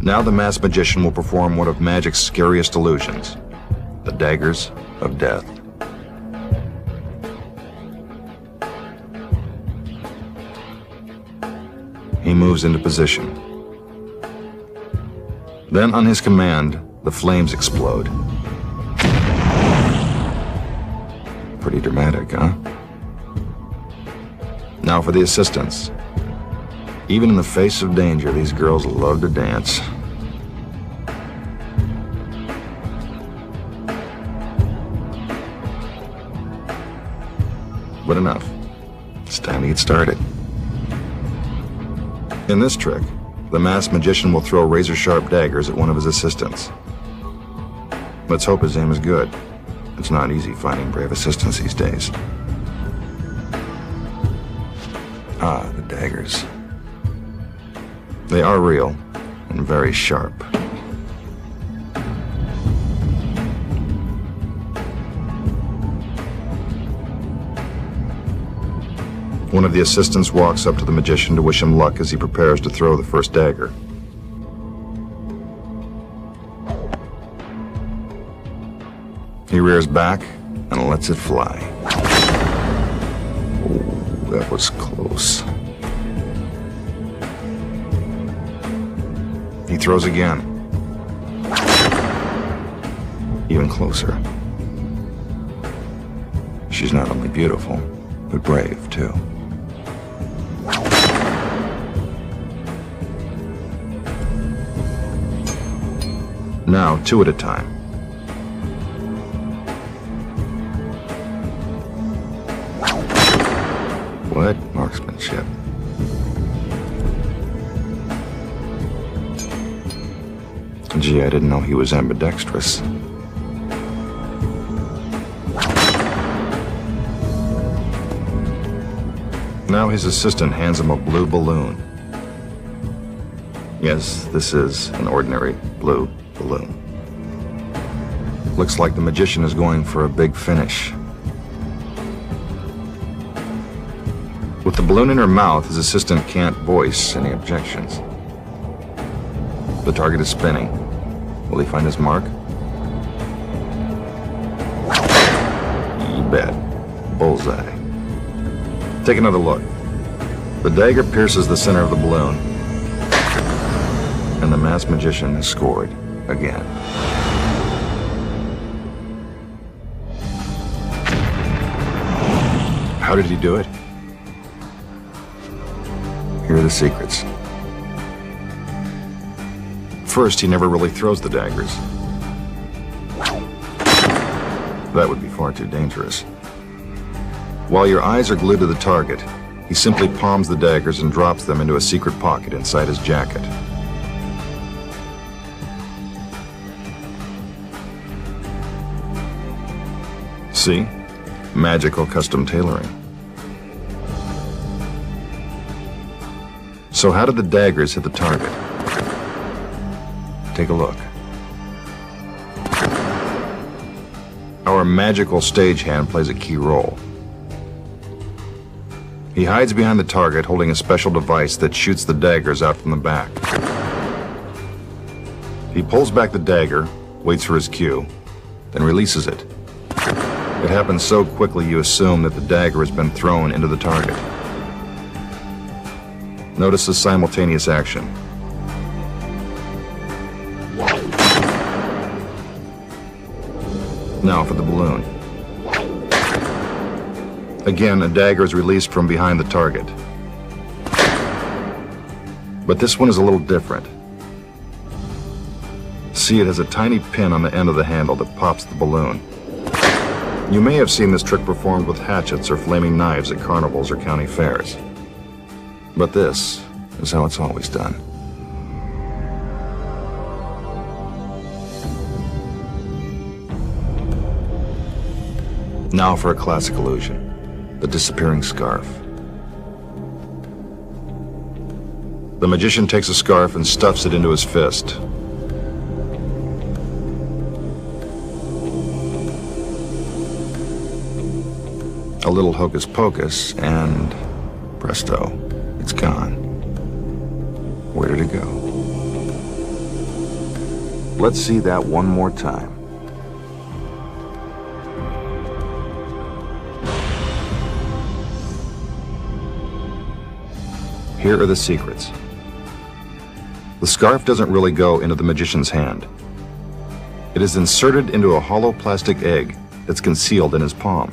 Now the masked magician will perform one of magic's scariest illusions, the Daggers of Death. He moves into position. Then, on his command, the flames explode. Pretty dramatic, huh? Now for the assistants. Even in the face of danger, these girls love to dance. But enough. It's time to get started. In this trick, the masked magician will throw razor-sharp daggers at one of his assistants. Let's hope his aim is good. It's not easy finding brave assistants these days. Ah, the daggers. They are real and very sharp. One of the assistants walks up to the magician to wish him luck as he prepares to throw the first dagger. He rears back and lets it fly. Oh, that was close. He throws again. Even closer. She's not only beautiful, but brave, too. Now, two at a time. What marksmanship? Gee, I didn't know he was ambidextrous. Now his assistant hands him a blue balloon. Yes, this is an ordinary blue balloon. Looks like the magician is going for a big finish. With the balloon in her mouth, his assistant can't voice any objections. The target is spinning. Will he find his mark? You bet. Bullseye. Take another look. The dagger pierces the center of the balloon, and the masked magician has scored again. How did he do it? Here are the secrets. First, he never really throws the daggers. That would be far too dangerous. While your eyes are glued to the target, he simply palms the daggers and drops them into a secret pocket inside his jacket. See? Magical custom tailoring. So how did the daggers hit the target? Take a look. Our magical stagehand plays a key role. He hides behind the target holding a special device that shoots the daggers out from the back. He pulls back the dagger, waits for his cue, then releases it. It happens so quickly you assume that the dagger has been thrown into the target. Notice the simultaneous action. Now for the balloon. Again, a dagger is released from behind the target. But this one is a little different. See, it has a tiny pin on the end of the handle that pops the balloon. You may have seen this trick performed with hatchets or flaming knives at carnivals or county fairs. But this is how it's always done. Now for a classic illusion, the disappearing scarf. The magician takes a scarf and stuffs it into his fist. A little hocus pocus, and presto, it's gone. Where did it go? Let's see that one more time. Here are the secrets. The scarf doesn't really go into the magician's hand. It is inserted into a hollow plastic egg that's concealed in his palm.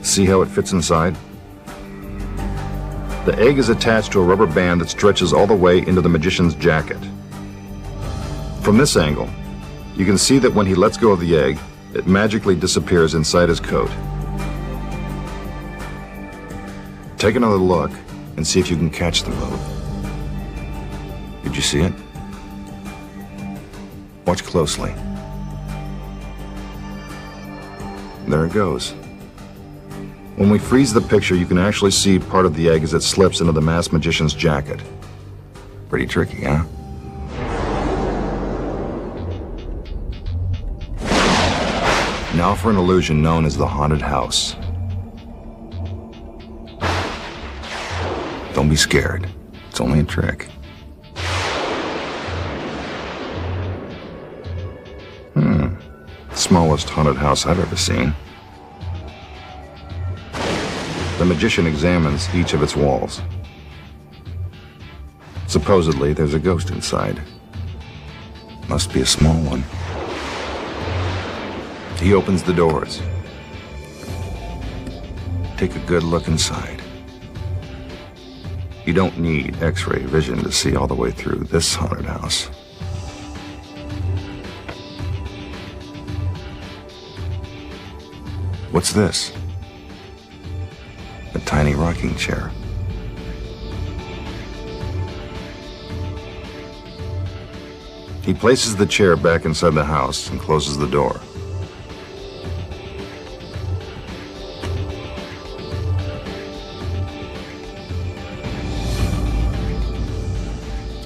See how it fits inside? The egg is attached to a rubber band that stretches all the way into the magician's jacket. From this angle, you can see that when he lets go of the egg, it magically disappears inside his coat. Take another look and see if you can catch the move. Did you see it? Watch closely. There it goes. When we freeze the picture, you can actually see part of the egg as it slips into the masked magician's jacket. Pretty tricky, huh? Now for an illusion known as the haunted house. Don't be scared. It's only a trick. Smallest haunted house I've ever seen. The magician examines each of its walls. Supposedly, there's a ghost inside. Must be a small one. He opens the doors. Take a good look inside. You don't need X-ray vision to see all the way through this haunted house. What's this? A tiny rocking chair. He places the chair back inside the house and closes the door.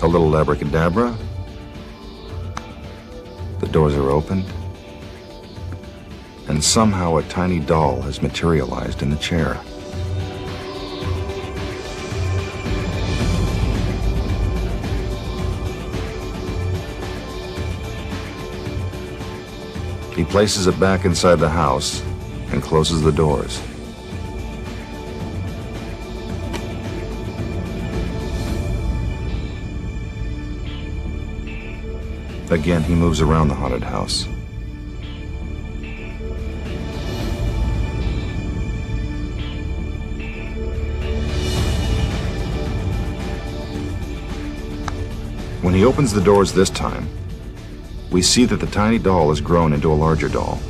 A little abracadabra. The doors are opened. And somehow a tiny doll has materialized in the chair. He places it back inside the house and closes the doors. Again, he moves around the haunted house. When he opens the doors this time, we see that the tiny doll has grown into a larger doll.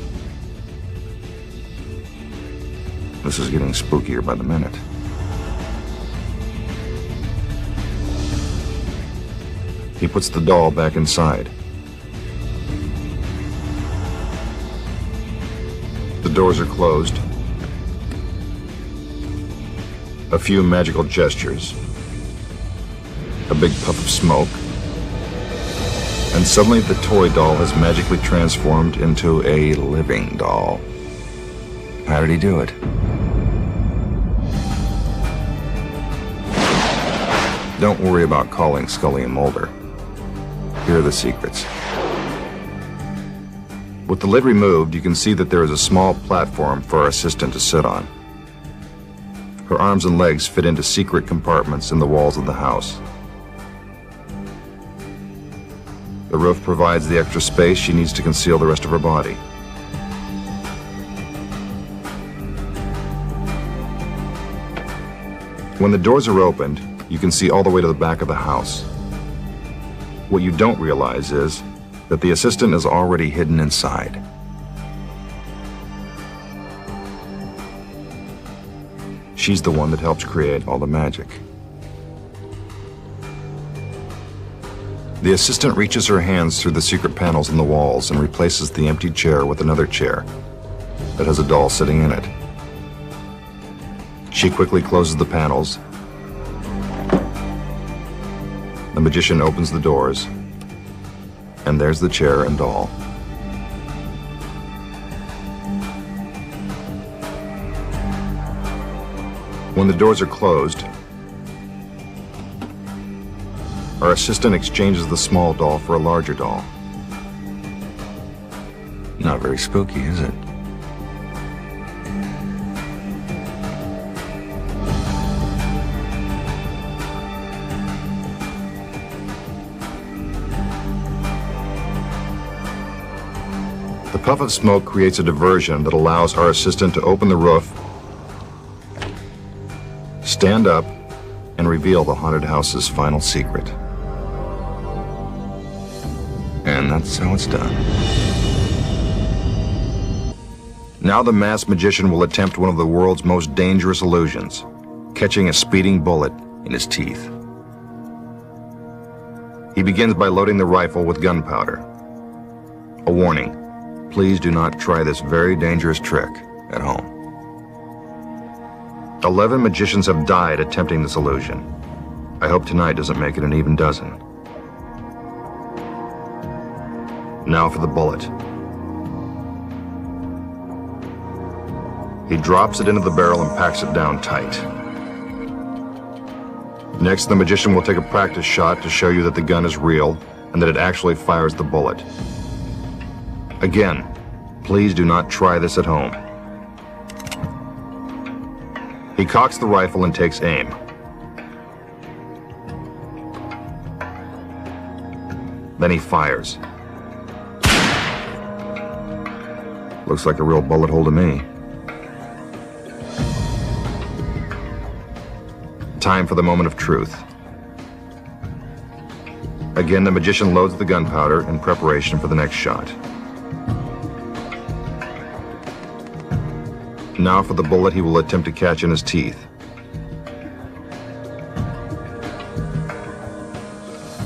This is getting spookier by the minute. He puts the doll back inside. The doors are closed. A few magical gestures. A big puff of smoke. And suddenly the toy doll has magically transformed into a living doll. How did he do it? Don't worry about calling Scully and Mulder. Here are the secrets. With the lid removed, you can see that there is a small platform for our assistant to sit on. Her arms and legs fit into secret compartments in the walls of the house. The roof provides the extra space she needs to conceal the rest of her body. When the doors are opened, you can see all the way to the back of the house. What you don't realize is that the assistant is already hidden inside. She's the one that helps create all the magic. The assistant reaches her hands through the secret panels in the walls and replaces the empty chair with another chair that has a doll sitting in it. She quickly closes the panels. The magician opens the doors, and there's the chair and doll. When the doors are closed, our assistant exchanges the small doll for a larger doll. Not very spooky, is it? The puff of smoke creates a diversion that allows our assistant to open the roof, stand up, and reveal the haunted house's final secret. And that's how it's done. Now the masked magician will attempt one of the world's most dangerous illusions, catching a speeding bullet in his teeth. He begins by loading the rifle with gunpowder. A warning, please do not try this very dangerous trick at home. 11 magicians have died attempting this illusion. I hope tonight doesn't make it an even dozen. Now for the bullet. He drops it into the barrel and packs it down tight. Next, the magician will take a practice shot to show you that the gun is real and that it actually fires the bullet. Again, please do not try this at home. He cocks the rifle and takes aim. Then he fires. Looks like a real bullet hole to me. Time for the moment of truth. Again, the magician loads the gunpowder in preparation for the next shot. Now for the bullet he will attempt to catch in his teeth.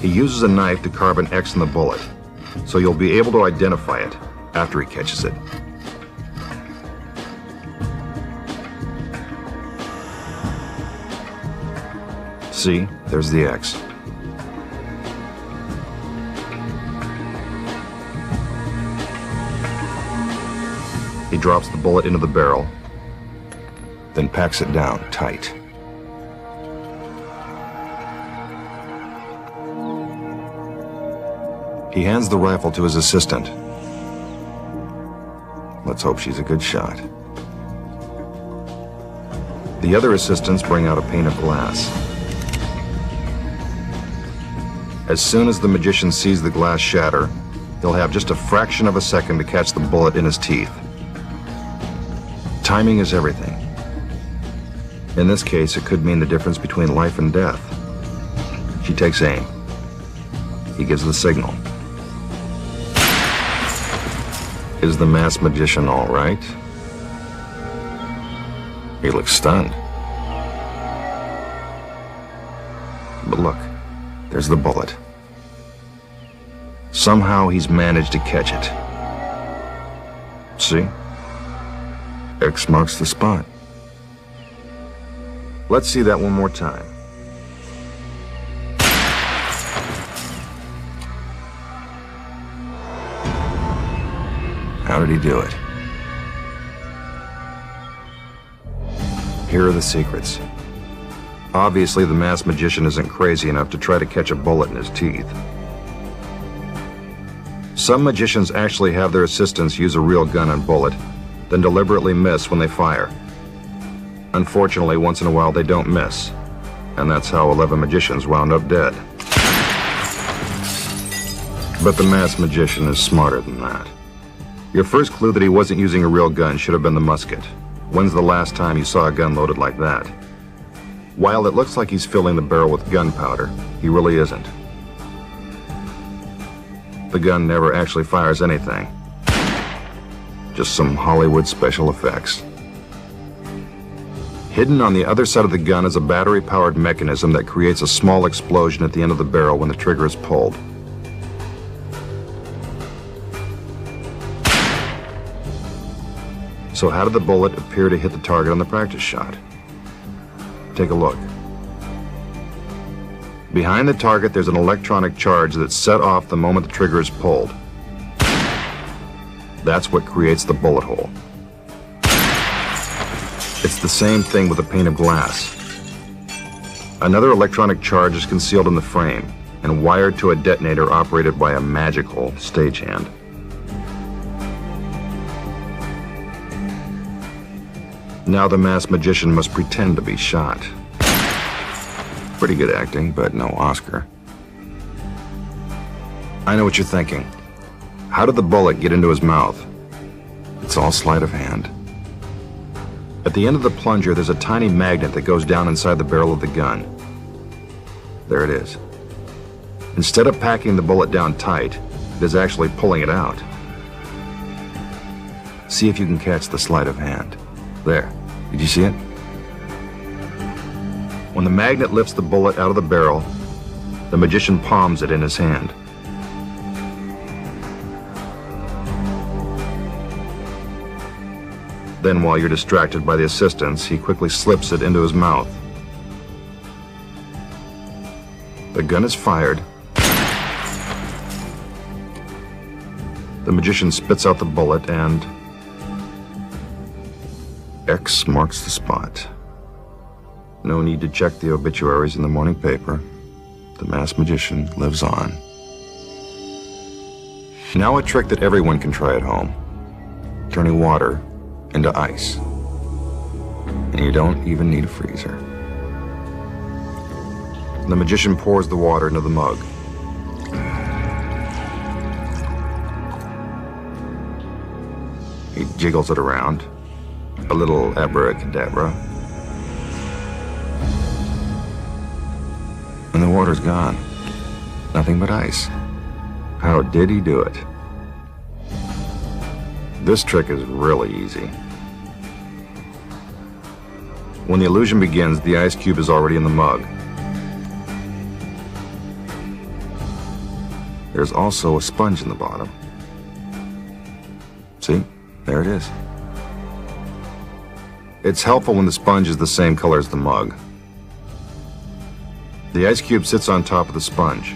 He uses a knife to carve an X in the bullet, so you'll be able to identify it after he catches it. See, there's the X. He drops the bullet into the barrel, then packs it down tight. He hands the rifle to his assistant. Let's hope she's a good shot. The other assistants bring out a pane of glass. As soon as the magician sees the glass shatter, he'll have just a fraction of a second to catch the bullet in his teeth. Timing is everything. In this case, it could mean the difference between life and death. She takes aim. He gives the signal. Is the masked magician all right? He looks stunned. But look, there's the bullet. Somehow he's managed to catch it. See? X marks the spot. Let's see that one more time. How did he do it? Here are the secrets. Obviously, the masked magician isn't crazy enough to try to catch a bullet in his teeth. Some magicians actually have their assistants use a real gun and bullet, then deliberately miss when they fire. Unfortunately, once in a while they don't miss, and that's how 11 magicians wound up dead. But the masked magician is smarter than that. Your first clue that he wasn't using a real gun should have been the musket. When's the last time you saw a gun loaded like that? While it looks like he's filling the barrel with gunpowder, he really isn't. The gun never actually fires anything. Just some Hollywood special effects. Hidden on the other side of the gun is a battery-powered mechanism that creates a small explosion at the end of the barrel when the trigger is pulled. So how did the bullet appear to hit the target on the practice shot? Take a look. Behind the target, there's an electronic charge that's set off the moment the trigger is pulled. That's what creates the bullet hole. It's the same thing with a pane of glass. Another electronic charge is concealed in the frame, and wired to a detonator operated by a magical stagehand. Now the masked magician must pretend to be shot. Pretty good acting, but no Oscar. I know what you're thinking. How did the bullet get into his mouth? It's all sleight of hand. At the end of the plunger, there's a tiny magnet that goes down inside the barrel of the gun. There it is. Instead of packing the bullet down tight, it is actually pulling it out. See if you can catch the sleight of hand. There. Did you see it? When the magnet lifts the bullet out of the barrel, the magician palms it in his hand. Then, while you're distracted by the assistants, he quickly slips it into his mouth. The gun is fired. The magician spits out the bullet and X marks the spot. No need to check the obituaries in the morning paper. The masked magician lives on. Now a trick that everyone can try at home. Turning water into ice. And you don't even need a freezer. The magician pours the water into the mug. He jiggles it around. A little abracadabra. And the water's gone. Nothing but ice. How did he do it? This trick is really easy. When the illusion begins, the ice cube is already in the mug. There's also a sponge in the bottom. See? There it is. It's helpful when the sponge is the same color as the mug. The ice cube sits on top of the sponge.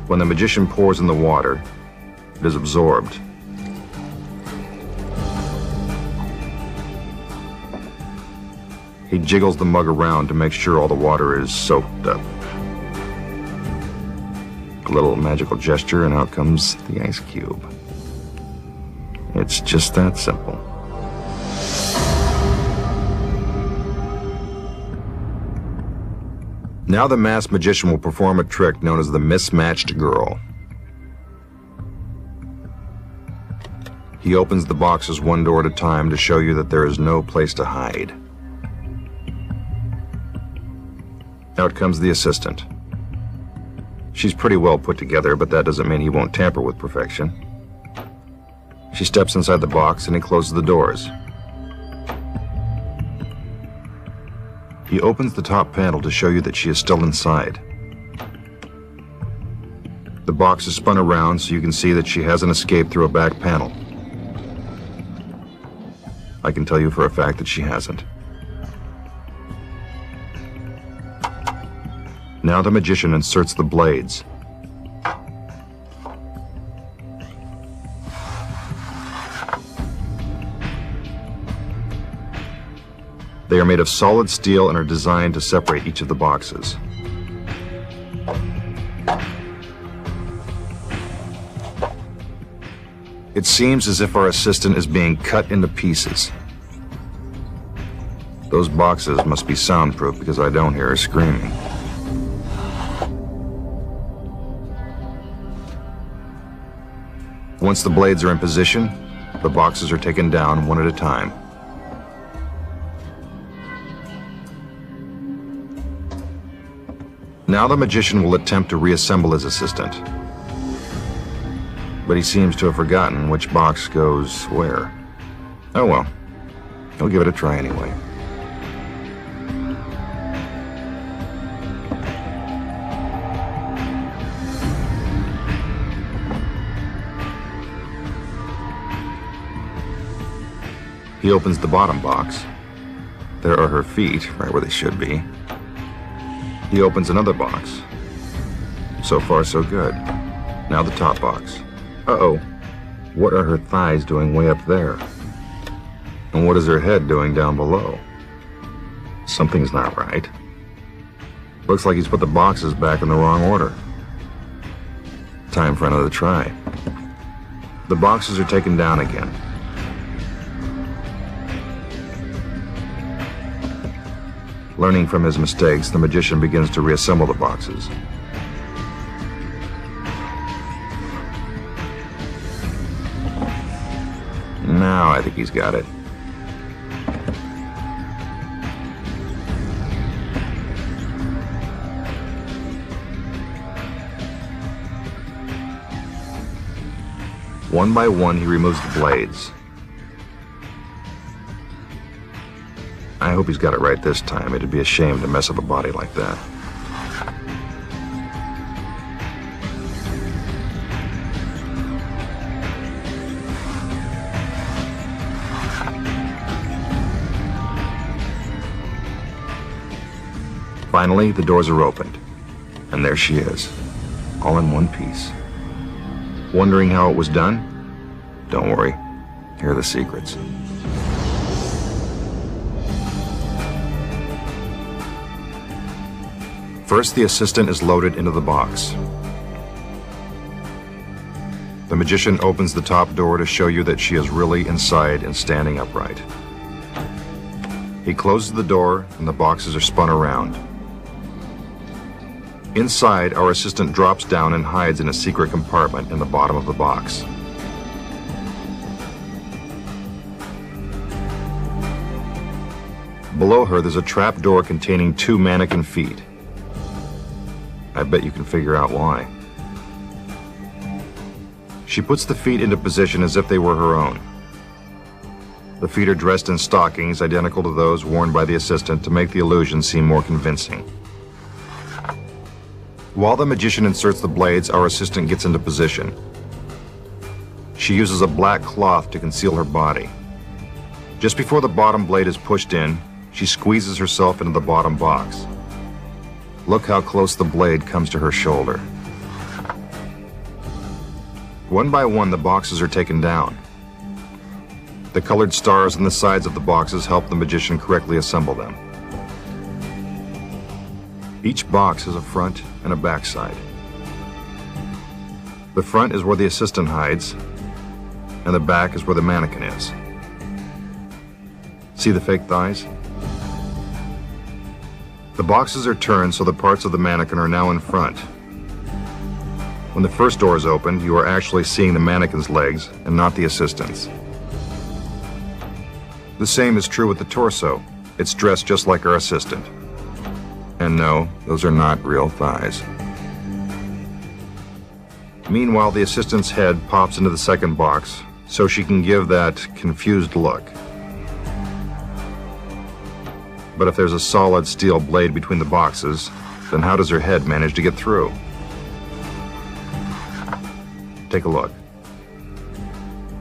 When the magician pours in the water, it is absorbed. He jiggles the mug around to make sure all the water is soaked up. A little magical gesture and out comes the ice cube. It's just that simple. Now the masked magician will perform a trick known as the Mismatched Girl. He opens the boxes one door at a time to show you that there is no place to hide. Out comes the assistant. She's pretty well put together, but that doesn't mean he won't tamper with perfection. She steps inside the box and he closes the doors. He opens the top panel to show you that she is still inside. The box is spun around so you can see that she hasn't escaped through a back panel. I can tell you for a fact that she hasn't. Now the magician inserts the blades. They are made of solid steel and are designed to separate each of the boxes. It seems as if our assistant is being cut into pieces. Those boxes must be soundproof because I don't hear her screaming. Once the blades are in position, the boxes are taken down one at a time. Now the magician will attempt to reassemble his assistant. But he seems to have forgotten which box goes where. Oh well, he'll give it a try anyway. He opens the bottom box. There are her feet, right where they should be. He opens another box. So far, so good. Now the top box. Uh-oh. What are her thighs doing way up there? And what is her head doing down below? Something's not right. Looks like he's put the boxes back in the wrong order. Time for another try. The boxes are taken down again. Learning from his mistakes, the magician begins to reassemble the boxes. Now I think he's got it. One by one, he removes the blades. I hope he's got it right this time. It'd be a shame to mess up a body like that. Finally, the doors are opened, and there she is, all in one piece. Wondering how it was done? Don't worry, here are the secrets. First, the assistant is loaded into the box. The magician opens the top door to show you that she is really inside and standing upright. He closes the door, and the boxes are spun around. Inside, our assistant drops down and hides in a secret compartment in the bottom of the box. Below her, there's a trap door containing 2 mannequin feet. I bet you can figure out why. She puts the feet into position as if they were her own. The feet are dressed in stockings identical to those worn by the assistant to make the illusion seem more convincing. While the magician inserts the blades, our assistant gets into position. She uses a black cloth to conceal her body. Just before the bottom blade is pushed in, she squeezes herself into the bottom box. Look how close the blade comes to her shoulder. One by one, the boxes are taken down. The colored stars on the sides of the boxes help the magician correctly assemble them. Each box has a front and a back side. The front is where the assistant hides, and the back is where the mannequin is. See the fake thighs? The boxes are turned so the parts of the mannequin are now in front. When the first door is opened, you are actually seeing the mannequin's legs and not the assistant's. The same is true with the torso. It's dressed just like our assistant. And no, those are not real thighs. Meanwhile, the assistant's head pops into the second box so she can give that confused look. But if there's a solid steel blade between the boxes, then how does her head manage to get through? Take a look.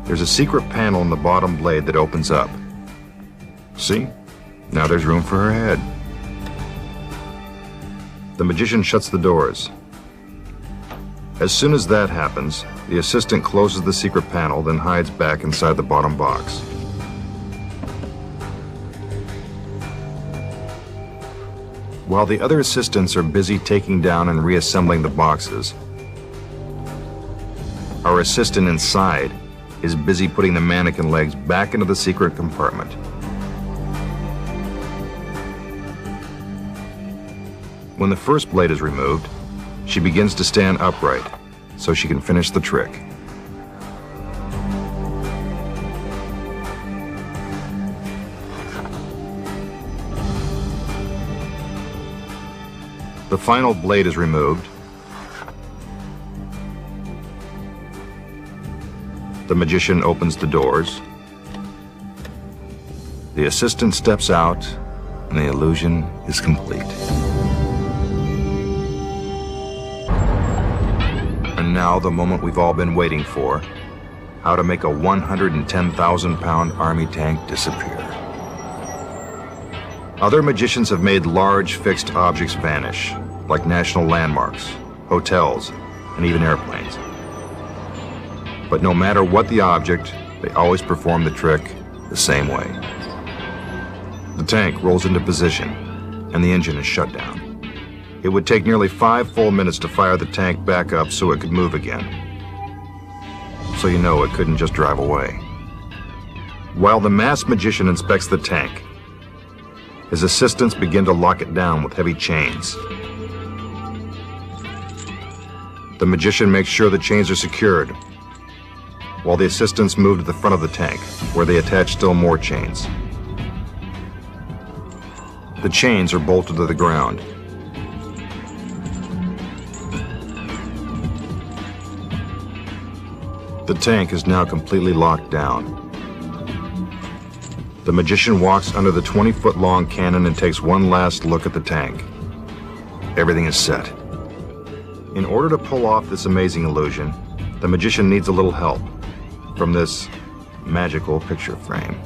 There's a secret panel in the bottom blade that opens up. See? Now there's room for her head. The magician shuts the doors. As soon as that happens, the assistant closes the secret panel, then hides back inside the bottom box. While the other assistants are busy taking down and reassembling the boxes, our assistant inside is busy putting the mannequin legs back into the secret compartment. When the first blade is removed, she begins to stand upright so she can finish the trick. The final blade is removed. The magician opens the doors. The assistant steps out, and the illusion is complete. And now the moment we've all been waiting for, how to make a 110,000-pound army tank disappear. Other magicians have made large fixed objects vanish, like national landmarks, hotels, and even airplanes. But no matter what the object, they always perform the trick the same way. The tank rolls into position, and the engine is shut down. It would take nearly 5 full minutes to fire the tank back up so it could move again. So you know it couldn't just drive away. While the masked magician inspects the tank, his assistants begin to lock it down with heavy chains. The magician makes sure the chains are secured, while the assistants move to the front of the tank, where they attach still more chains. The chains are bolted to the ground. The tank is now completely locked down. The magician walks under the 20-foot-long cannon and takes one last look at the tank. Everything is set. In order to pull off this amazing illusion, the magician needs a little help from this magical picture frame.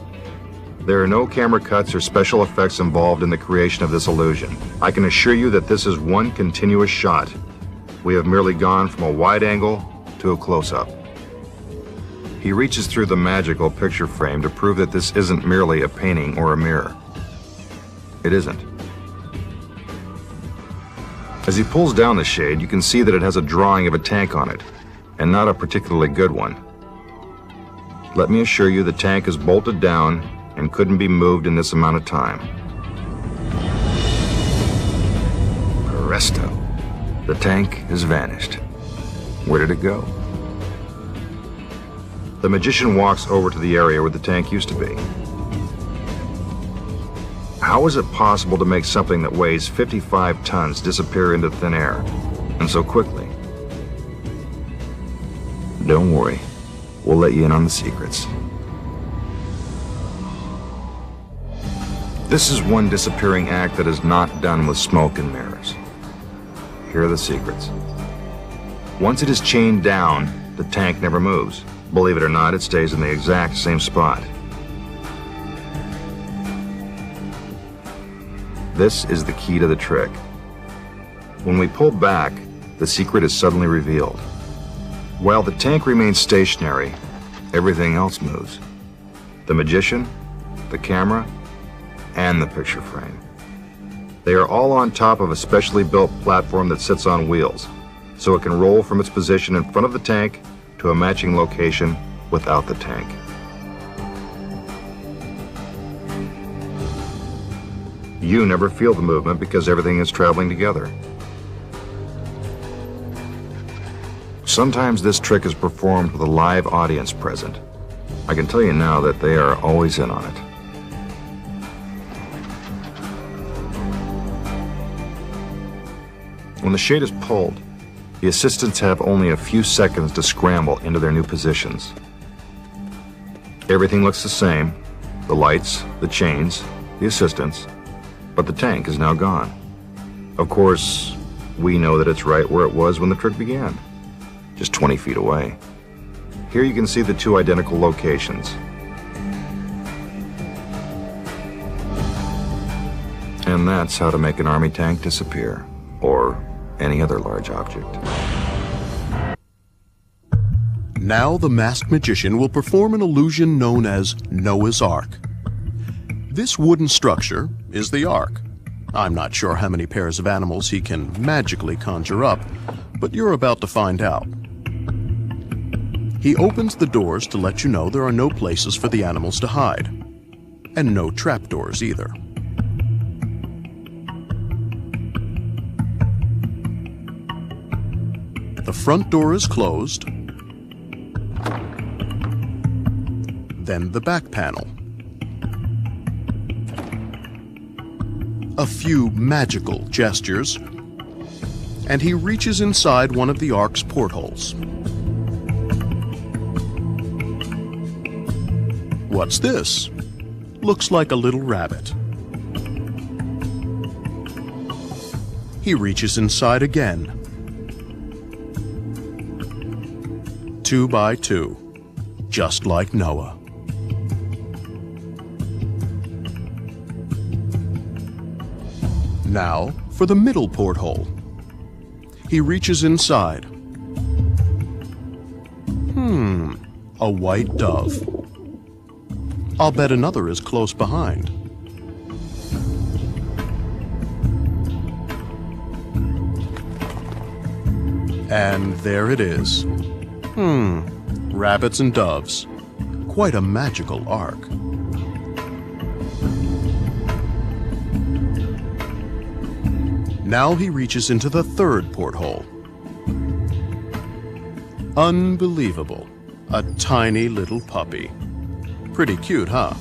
There are no camera cuts or special effects involved in the creation of this illusion. I can assure you that this is one continuous shot. We have merely gone from a wide angle to a close-up. He reaches through the magical picture frame to prove that this isn't merely a painting or a mirror. It isn't. As he pulls down the shade, you can see that it has a drawing of a tank on it, and not a particularly good one. Let me assure you the tank is bolted down and couldn't be moved in this amount of time. Presto. The tank has vanished. Where did it go? The magician walks over to the area where the tank used to be. How is it possible to make something that weighs 55 tons disappear into thin air, and so quickly? Don't worry, we'll let you in on the secrets. This is one disappearing act that is not done with smoke and mirrors. Here are the secrets. Once it is chained down, the tank never moves. Believe it or not, it stays in the exact same spot. This is the key to the trick. When we pull back, the secret is suddenly revealed. While the tank remains stationary, everything else moves. The magician, the camera, and the picture frame. They are all on top of a specially built platform that sits on wheels, so it can roll from its position in front of the tank to a matching location without the tank. You never feel the movement because everything is traveling together. Sometimes this trick is performed with a live audience present. I can tell you now that they are always in on it. When the shade is pulled, the assistants have only a few seconds to scramble into their new positions. Everything looks the same, the lights, the chains, the assistants, but the tank is now gone. Of course, we know that it's right where it was when the trick began, just 20 feet away. Here you can see the two identical locations. And that's how to make an army tank disappear, or any other large object. Now the masked magician will perform an illusion known as Noah's Ark. This wooden structure is the Ark. I'm not sure how many pairs of animals he can magically conjure up, but you're about to find out. He opens the doors to let you know there are no places for the animals to hide, and no trapdoors either. The front door is closed, then the back panel. A few magical gestures, and he reaches inside one of the Ark's portholes. What's this? Looks like a little rabbit. He reaches inside again. 2 by 2, just like Noah. Now for the middle porthole. He reaches inside. A white dove. I'll bet another is close behind. And there it is. Rabbits and doves. Quite a magical arc. Now he reaches into the third porthole. Unbelievable. A tiny little puppy. Pretty cute, huh?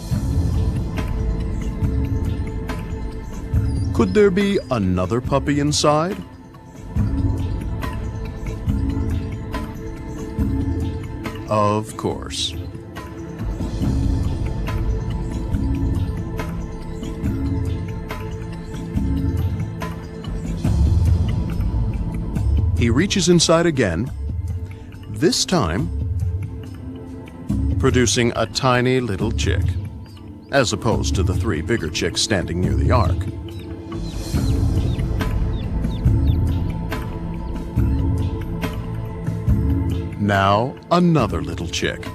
Could there be another puppy inside? Of course. He reaches inside again, this time producing a tiny little chick, as opposed to the 3 bigger chicks standing near the ark. Now another little chick.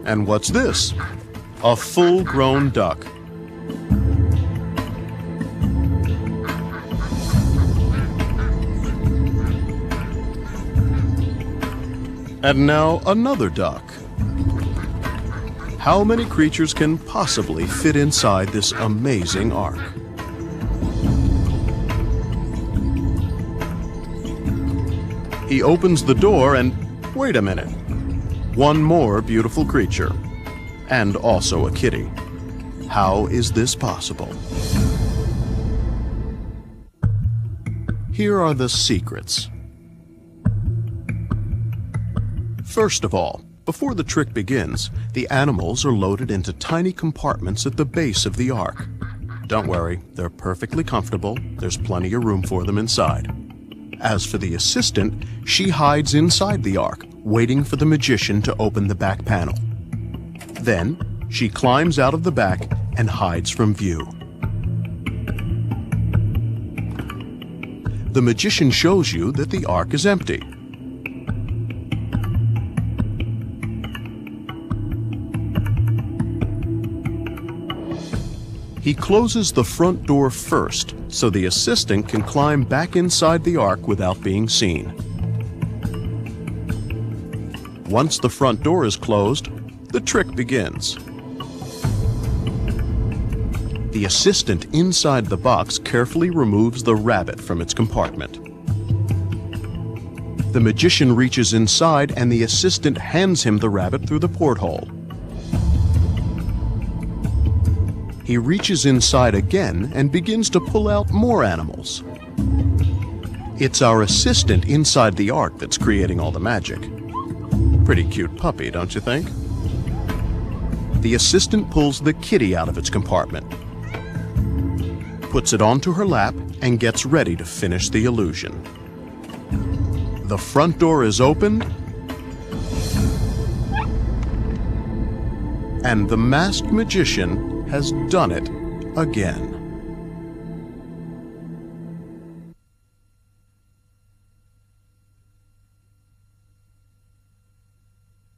And what's this? A full-grown duck. And now another duck. How many creatures can possibly fit inside this amazing ark? He opens the door and, wait a minute. One more beautiful creature, and also a kitty. How is this possible? Here are the secrets. First of all, before the trick begins, the animals are loaded into tiny compartments at the base of the ark. Don't worry, they're perfectly comfortable. There's plenty of room for them inside. As for the assistant, she hides inside the ark, waiting for the magician to open the back panel. Then, she climbs out of the back and hides from view. The magician shows you that the ark is empty. He closes the front door first, so the assistant can climb back inside the ark without being seen. Once the front door is closed, the trick begins. The assistant inside the box carefully removes the rabbit from its compartment. The magician reaches inside and the assistant hands him the rabbit through the porthole. He reaches inside again and begins to pull out more animals. It's our assistant inside the ark that's creating all the magic. Pretty cute puppy, don't you think? The assistant pulls the kitty out of its compartment, puts it onto her lap, and gets ready to finish the illusion. The front door is opened, and the masked magician has done it again.